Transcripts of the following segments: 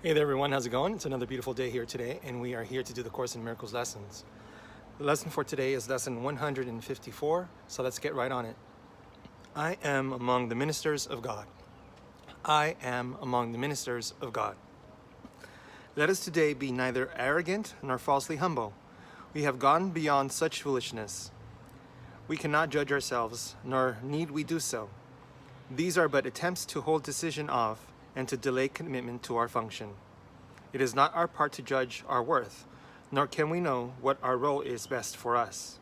Hey there everyone, how's it going? It's another beautiful day here today, and we are here to do the Course in Miracles lessons. The lesson for today is lesson 154, so let's get right on it. I am among the ministers of God. I am among the ministers of God. Let us today be neither arrogant nor falsely humble. We have gone beyond such foolishness. We cannot judge ourselves, nor need we do so. These are but attempts to hold decision of and to delay commitment to our function. It is not our part to judge our worth, nor can we know what our role is best for us.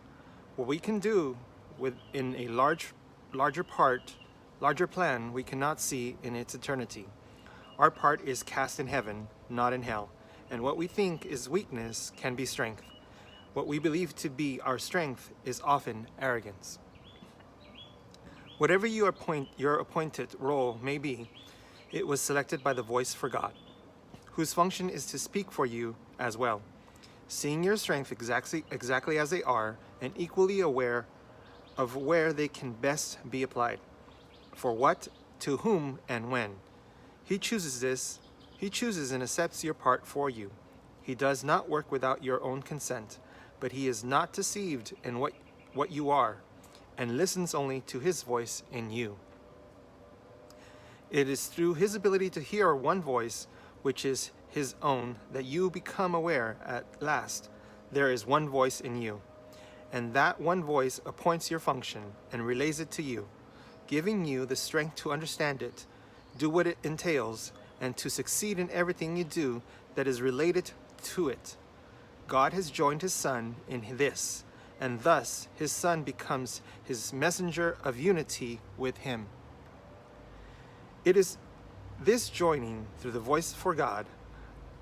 What we can do within a larger plan we cannot see in its eternity. Our part is cast in heaven, not in hell, and what we think is weakness can be strength. What we believe to be our strength is often arrogance. Whatever your appointed role may be, it was selected by the voice for God, whose function is to speak for you as well, seeing your strength exactly as they are, and equally aware of where they can best be applied, for what, to whom, and when. He chooses and accepts your part for you. He does not work without your own consent, but he is not deceived in what you are, and listens only to his voice in you. It is through his ability to hear one voice, which is his own, that you become aware at last there is one voice in you, and that one voice appoints your function and relays it to you, giving you the strength to understand it, do what it entails, and to succeed in everything you do that is related to it. God has joined his Son in this, and thus his Son becomes his messenger of unity with him. It is this joining through the voice for God,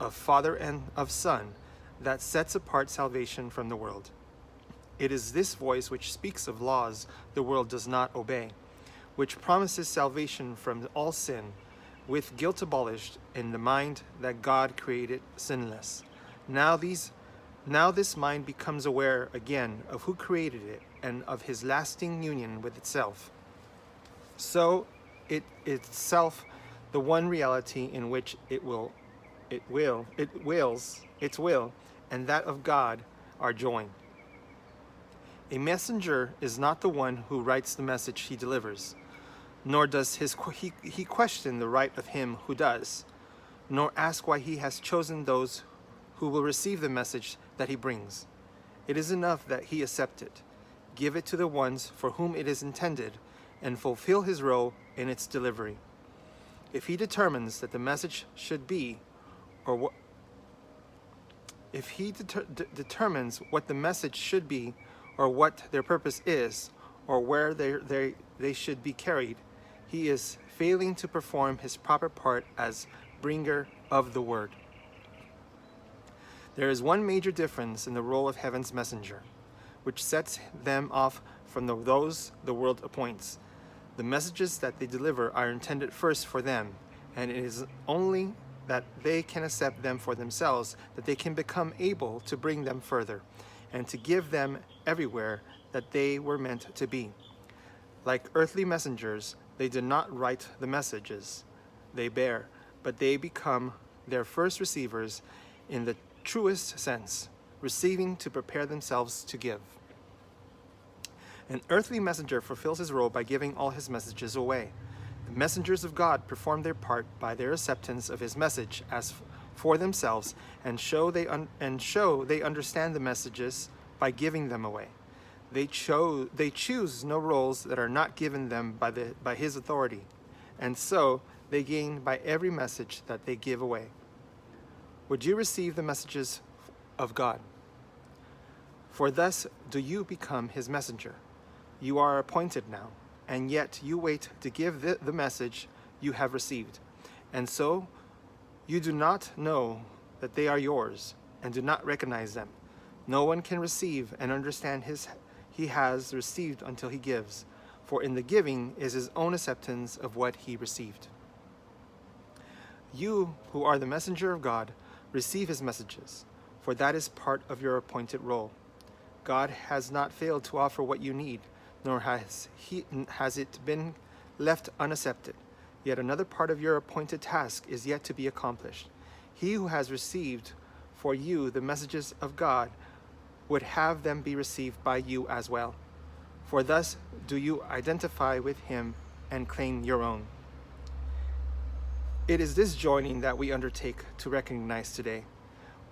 of Father and of Son, that sets apart salvation from the world. It is this voice which speaks of laws the world does not obey, which promises salvation from all sin, with guilt abolished in the mind that God created sinless. Now this mind becomes aware again of who created it and of his lasting union with itself. So it itself the one reality in which its will and that of God are joined. A messenger is not the one who writes the message he delivers, nor does he question the right of him who does, nor ask why he has chosen those who will receive the message that he brings. It is enough that he accept it, give it to the ones for whom it is intended, and fulfill his role in its delivery. If he determines that the message should be, or what, if he determines what the message should be, or what their purpose is, or where they should be carried, he is failing to perform his proper part as bringer of the word. There is one major difference in the role of heaven's messenger, which sets them off from those the world appoints. The messages that they deliver are intended first for them, and it is only that they can accept them for themselves that they can become able to bring them further, and to give them everywhere that they were meant to be. Like earthly messengers, they do not write the messages they bear, but they become their first receivers in the truest sense, receiving to prepare themselves to give. An earthly messenger fulfills his role by giving all his messages away. The messengers of God perform their part by their acceptance of his message as for themselves, and show they understand the messages by giving them away. They choose no roles that are not given them by his authority, and so they gain by every message that they give away. Would you receive the messages of God? For thus do you become his messenger. You are appointed now, and yet you wait to give the message you have received. And so you do not know that they are yours, and do not recognize them. No one can receive and understand he has received until he gives, for in the giving is his own acceptance of what he received. You, who are the messenger of God, receive his messages, for that is part of your appointed role. God has not failed to offer what you need, nor has it been left unaccepted. Yet another part of your appointed task is yet to be accomplished. He who has received for you the messages of God would have them be received by you as well. For thus do you identify with him and claim your own. It is this joining that we undertake to recognize today.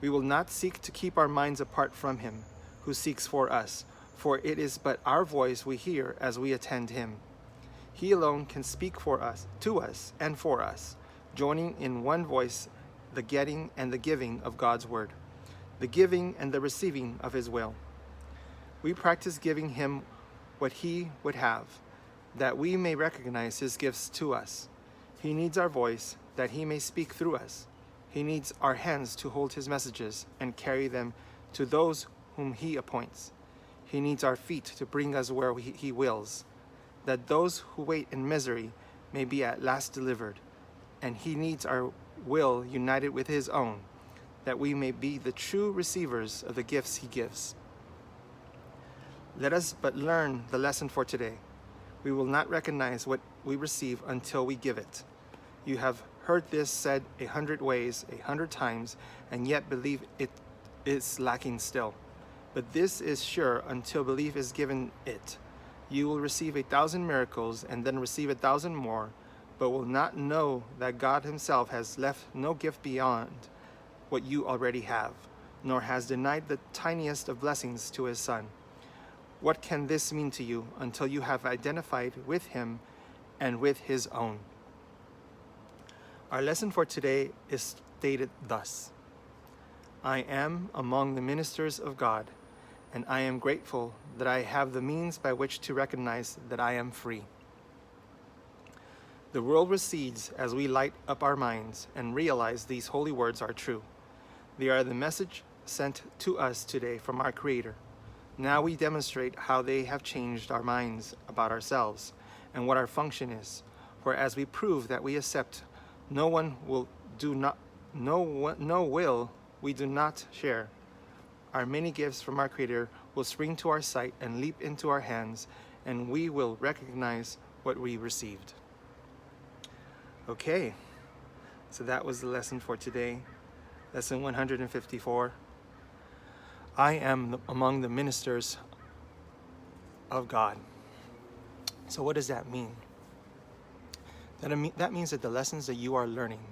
We will not seek to keep our minds apart from him who seeks for us, for it is but our voice we hear as we attend him. He alone can speak for us, to us, and for us, joining in one voice the getting and the giving of God's word, the giving and the receiving of his will. We practice giving him what he would have, that we may recognize his gifts to us. He needs our voice, that he may speak through us. He needs our hands to hold his messages and carry them to those whom he appoints. He needs our feet to bring us where he wills, that those who wait in misery may be at last delivered. And he needs our will united with his own, that we may be the true receivers of the gifts he gives. Let us but learn the lesson for today. We will not recognize what we receive until we give it. You have heard this said 100 ways, 100 times, and yet believe it is lacking still. But this is sure, until belief is given it. You will receive 1,000 miracles and then receive 1,000 more, but will not know that God himself has left no gift beyond what you already have, nor has denied the tiniest of blessings to his Son. What can this mean to you until you have identified with him and with his own? Our lesson for today is stated thus: I am among the ministers of God, and I am grateful that I have the means by which to recognize that I am free. The world recedes as we light up our minds and realize these holy words are true. They are the message sent to us today from our Creator. Now we demonstrate how they have changed our minds about ourselves and what our function is. For as we prove that we accept, no will we do not share. Our many gifts from our Creator will spring to our sight and leap into our hands, and we will recognize what we received. Okay, so that was the lesson for today. Lesson 154. I am among the ministers of God. So what does that mean? That means that the lessons that you are learning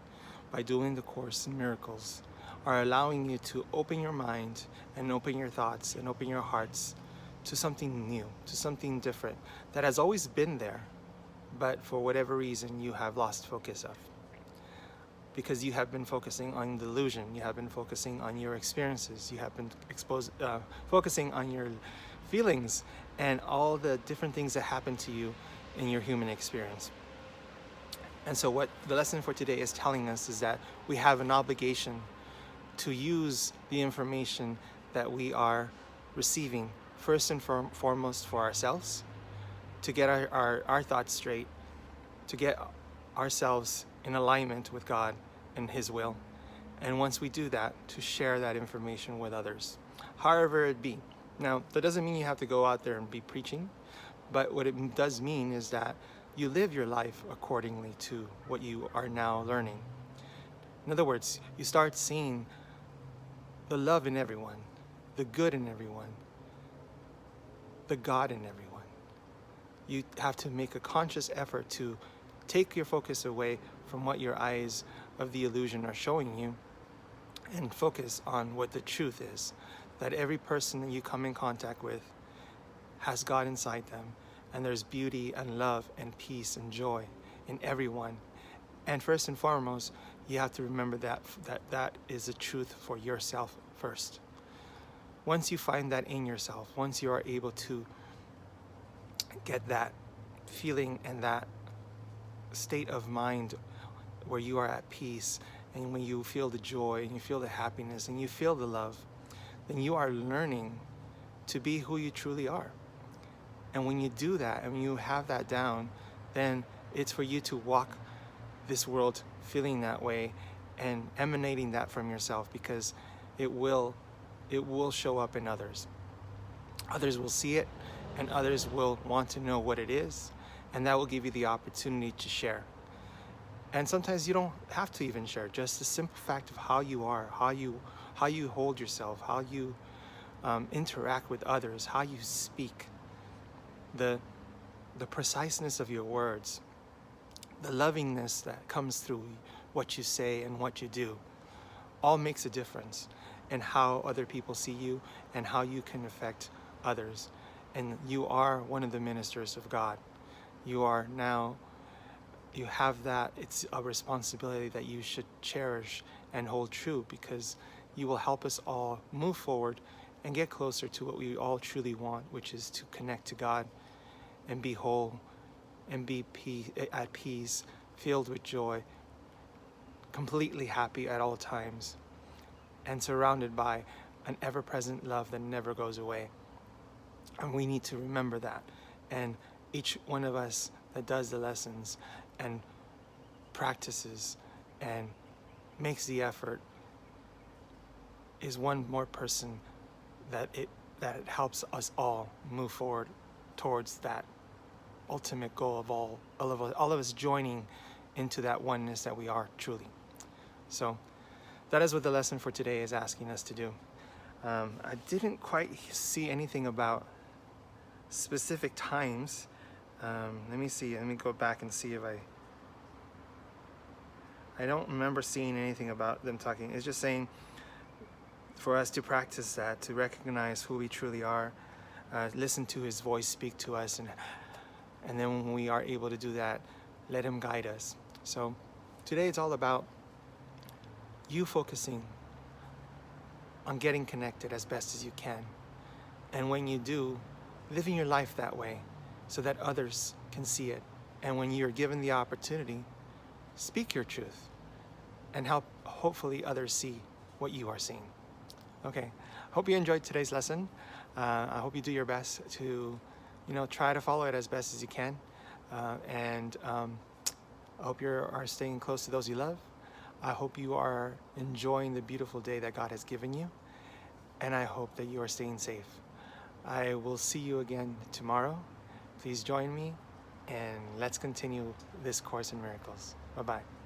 by doing the Course in Miracles are allowing you to open your mind and open your thoughts and open your hearts to something new, to something different that has always been there, but for whatever reason you have lost focus of. Because you have been focusing on delusion, you have been focusing on your experiences, you have been focusing on your feelings and all the different things that happen to you in your human experience. And so what the lesson for today is telling us is that we have an obligation to use the information that we are receiving first and foremost for ourselves, to get our thoughts straight, to get ourselves in alignment with God and his will. And once we do that, to share that information with others, however it be. Now, that doesn't mean you have to go out there and be preaching, but what it does mean is that you live your life accordingly to what you are now learning. In other words, you start seeing the love in everyone, the good in everyone, the God in everyone. You have to make a conscious effort to take your focus away from what your eyes of the illusion are showing you and focus on what the truth is, that every person that you come in contact with has God inside them, and there's beauty and love and peace and joy in everyone. And first and foremost, you have to remember that is the truth for yourself first. Once you find that in yourself, once you are able to get that feeling and that state of mind where you are at peace, and when you feel the joy and you feel the happiness and you feel the love, then you are learning to be who you truly are. And when you do that and when you have that down, then it's for you to walk this world feeling that way and emanating that from yourself, because it will show up in others. Others will see it, and others will want to know what it is, and that will give you the opportunity to share. And sometimes you don't have to even share, just the simple fact of how you are, how you hold yourself, how you interact with others, how you speak, the preciseness of your words, the lovingness that comes through what you say and what you do, all makes a difference in how other people see you and how you can affect others. And you are one of the ministers of God. You have that. It's a responsibility that you should cherish and hold true, because you will help us all move forward and get closer to what we all truly want, which is to connect to God and be whole and be at peace, filled with joy, completely happy at all times, and surrounded by an ever-present love that never goes away. And we need to remember that. And each one of us that does the lessons and practices and makes the effort is one more person that it helps us all move forward towards that ultimate goal of all of us joining into that oneness that we are truly. So that is what the lesson for today is asking us to do. I didn't quite see anything about specific times. Let me see. Let me go back and see if I don't remember seeing anything about them talking. It's just saying for us to practice that, to recognize who we truly are, listen to His voice speak to us, and then when we are able to do that, let Him guide us. So today it's all about you focusing on getting connected as best as you can. And when you do, living your life that way so that others can see it. And when you're given the opportunity, speak your truth and help hopefully others see what you are seeing. Okay, hope you enjoyed today's lesson. I hope you do your best to, try to follow it as best as you can. And I hope you are staying close to those you love. I hope you are enjoying the beautiful day that God has given you. And I hope that you are staying safe. I will see you again tomorrow. Please join me and let's continue this course in miracles. Bye-bye.